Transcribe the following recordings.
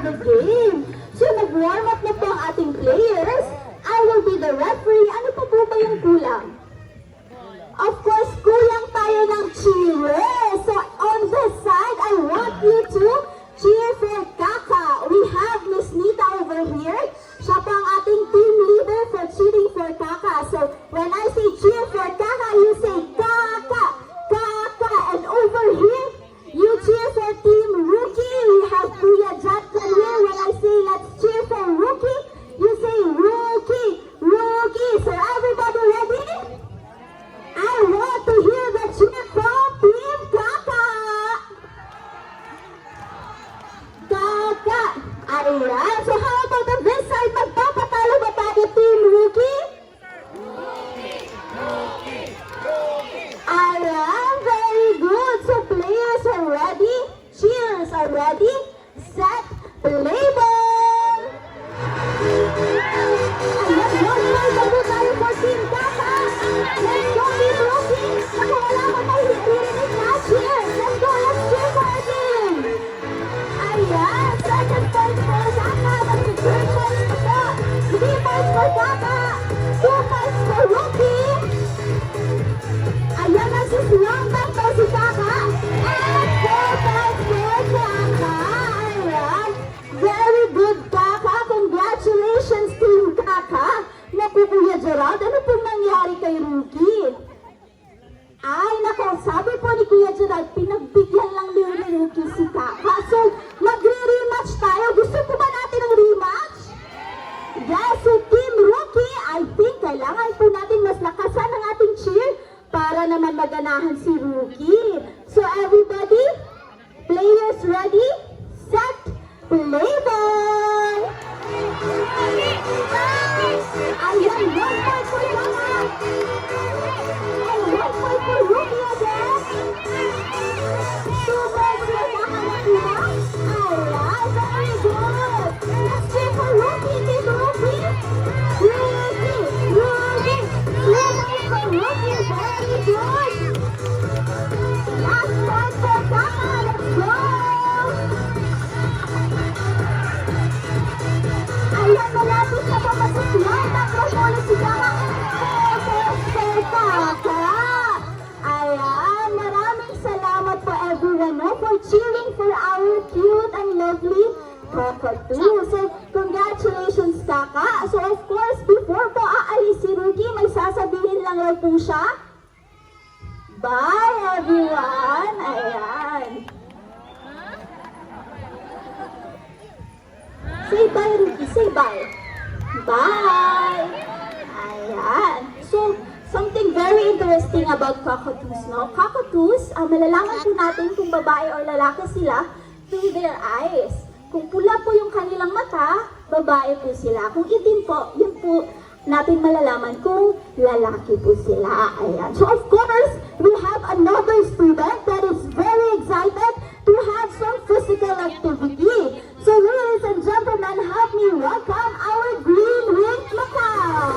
the game. So nag-warm up na po ang ating players. I will be the referee. Ano pa po ba yung kulang? Of course, kulang tayo ng cheers. So on this side, I want you to cheer for Kaka. We have Miss Nita over here. Siya po ang ating team leader for cheering for Kaka. So when I say cheer for Kaka, you say Kaka, Kaka. And over here, you cheer for Team Rookie. We have Kuya Jackson here. When I say let's cheer for Rookie, you say Rookie, Rookie. So everybody ready? I want to hear the cheer from Team Kaka. Kaka. Ayan. So how about on this side? Magpapatalo ba tayo Team Rookie? Ayan. Very good. So players are ready. Cheers are ready. Set. Play ball. Ayan. One tayo for Team Kaka. Let's go Team Rookie. Ako wala ko tayo hirinig na. Cheers. Let's go. Let's cheer for our team. Ayan. Second point for Kaka. That's the third point for Kaka. 3 points for Kaka. 2 points for Rookie. Ayan na si Long back to si Kaka. And 4 points for Kaka. Ayan. Very good Kaka. Congratulations Team Kaka. Naku Kuya Gerald, ano pong nangyari kay Rookie? Ay, nako, sabi po ni Kuya Gerald, pinagbigyan lang ni Rookie si Kaka. So, magre-rematch tayo. Gusto po ba natin ng rematch? Yes, so Team Rookie, I think kailangan po natin mas lakasan ang ating cheer para naman maganahan si Rookie. So, everybody, players ready, set, play ball! Ayan, 1 point for Kaka! And 1 point for Rookie again! 2 points for Kaka na sila! Ayan, very good! Let's cheer for Rookie, Team Rookie! Rookie! Rookie! 2 points for Rookie! Very good! Last point for Kaka! Let's go! Ayan, malapit na papasuklan. Tapos ulit si Kaka. Kaka. Ayan, maraming salamat po everyone for cheering for our cute and lovely cockatoo. So, congratulations Kaka. So, of course, before po aalis si Rookie, may sasabihin lang lang po siya. Bye everyone. Ayan. Say bye, Rookie. Say bye. Bye! Ayan. So, something very interesting about cockatoos, no? Cockatoos, malalaman po natin kung babae or lalaki sila through their eyes. Kung pula po yung kanilang mata, babae po sila. Kung itim po, yun po natin malalaman kung lalaki po sila. Ayan. So, of course, we have another student that is very excited to have some physical activity. So, ladies and gentlemen, help me welcome our green-winged macaw.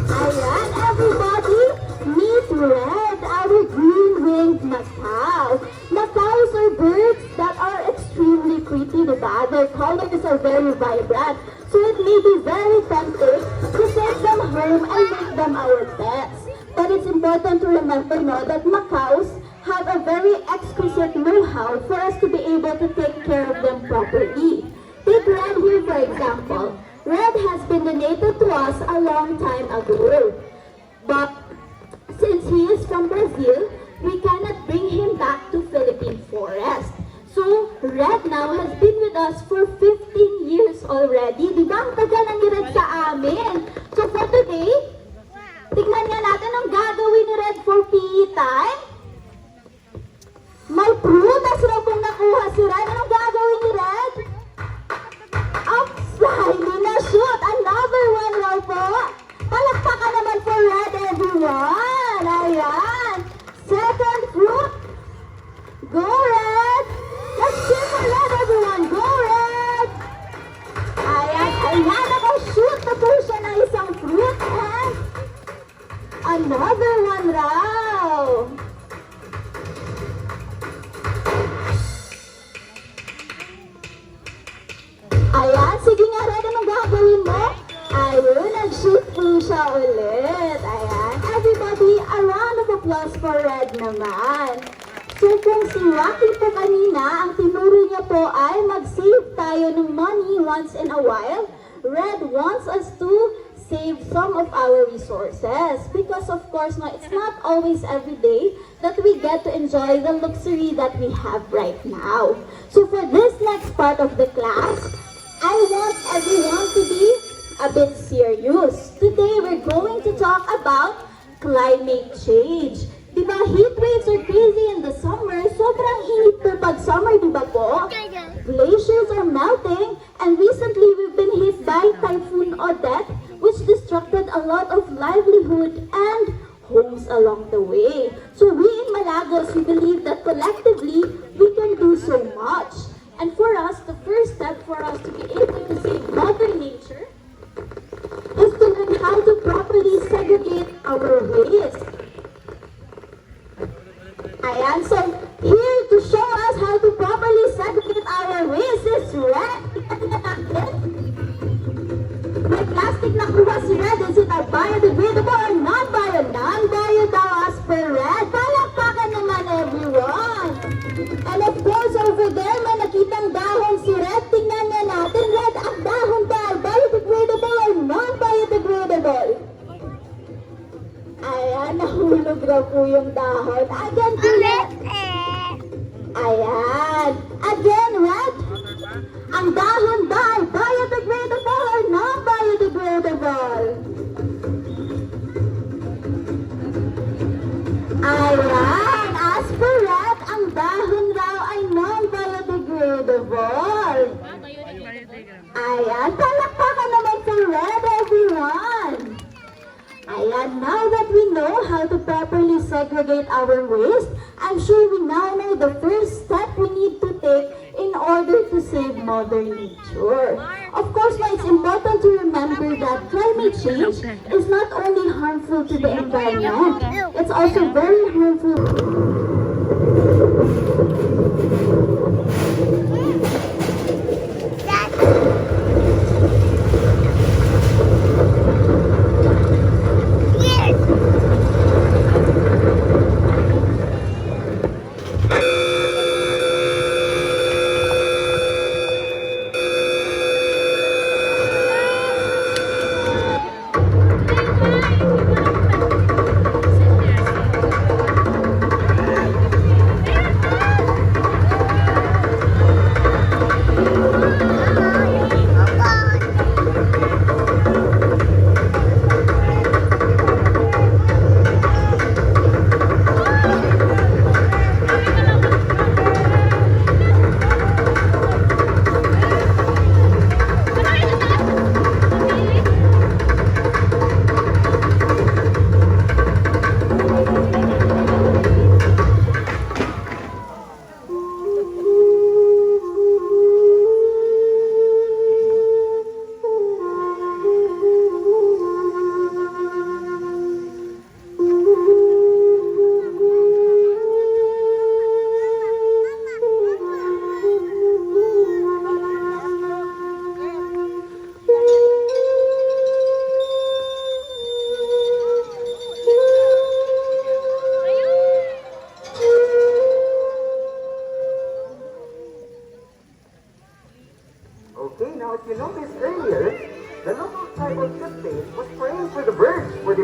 Ayan, everybody, meet Red, our green-winged macaw. Macaws are birds that are extremely pretty, diba? Their colors are very vibrant. So, it may be very tempting to take them home and make them our pets. But it's important to remember, no, that macaws have a very exquisite know-how for us to be able to take care of them properly. Take Red here, for example. Red has been donated to us a long time ago. But since he is from Brazil, we cannot bring him back to Philippine forest. So, Red now has been with us for 15 years already. Di ba? Ang tagal na ni Red sa amin. So, for today, tignan nga natin ang gagawin ni Red for PE time. May prutas raw kung nakuha si Red. Anong gagawin ni Red? Upside! Hindi na shoot! Another one raw po! Palakpakan naman for Red, everyone! Ayan! Second fruit! Go Red! Let's cheer for Red, everyone! Go Red! Ayan! Ayan! Naka-shoot na po siya ng isang fruit and another one raw! naman. So kung si Rocky po kanina, ang tinuro niya po ay mag-save tayo ng money once in a while, Red wants us to save some of our resources. Because of course, no, it's not always every day that we get to enjoy the luxury that we have right now. So for this next part of the class, I want everyone to be a bit serious. Today, we're going to talk about climate change. Diba, heat waves are crazy in the summer. Sobrang init po pag summer, diba po? Glaciers are melting, and recently we've been hit by Typhoon Odette, which destructed a lot of livelihood and homes along the way. So we in Malagos, we believe that collectively, we can do so much. And for us, the first step for us to be able to save Mother Nature is to learn how to properly segregate our waste. Ayan, so here to show us how to properly segregate our waste is Red. Tingnan natin. May plastic na kuha si Red. Is it a biodegradable or non-bio? Non-bio daw as per Red. Palakpakan naman everyone. And of course, over there, may nakitang dahon si Red. Tingnan na natin, Red, ang dahon ba ay biodegradable or non-biodegradable? Ayan, nahulog raw po yung dahon. Again, Red. Ayan. Again, Red. Ang dahon ba ay biodegradable or non-biodegradable? Ayan. As per Red, ang dahon raw ay non-biodegradable. Ayan. Palakpakan naman sa Red, everyone. Ayan, now that we know how to properly segregate our waste, I'm sure we now know the first step we need to take in order to save Mother Nature. Of course, it's important to remember that climate change is not only harmful to the environment, it's also very harmful.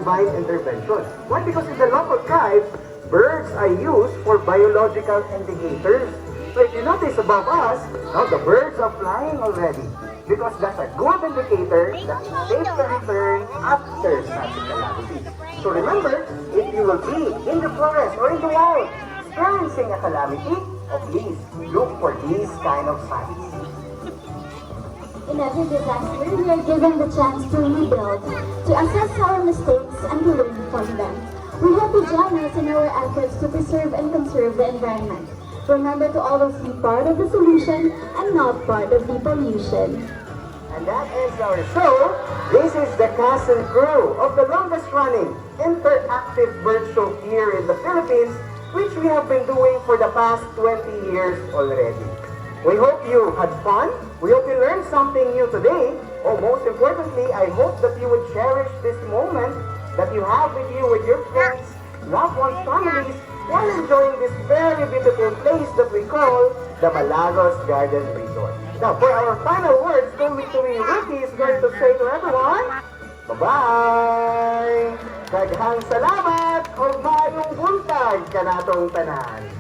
Intervention. Why? Because in the local tribes, birds are used for biological indicators. So if you notice above us, now the birds are flying already. Because that's a good indicator that it's safe to return after such a calamity. So remember, if you will be in the forest or in the wild experiencing a calamity, please look for these kind of signs. In every disaster, we are given the chance to rebuild, to assess our mistakes, and to learn from them. We hope you join us in our efforts to preserve and conserve the environment. Remember to always be part of the solution and not part of the pollution. And that is our show. This is the cast and crew of the longest running interactive bird show here in the Philippines, which we have been doing for the past 20 years already. We hope you had fun. We hope you learned something new today. Oh, most importantly, I hope that you would cherish this moment that you have with you, with your friends, loved ones, families, while enjoying this very beautiful place that we call the Malagos Garden Resort. Now, for our final words, going to be Ricky is going to say to everyone, bye-bye! Daghang salamat o mayong buntag kanatong tanan!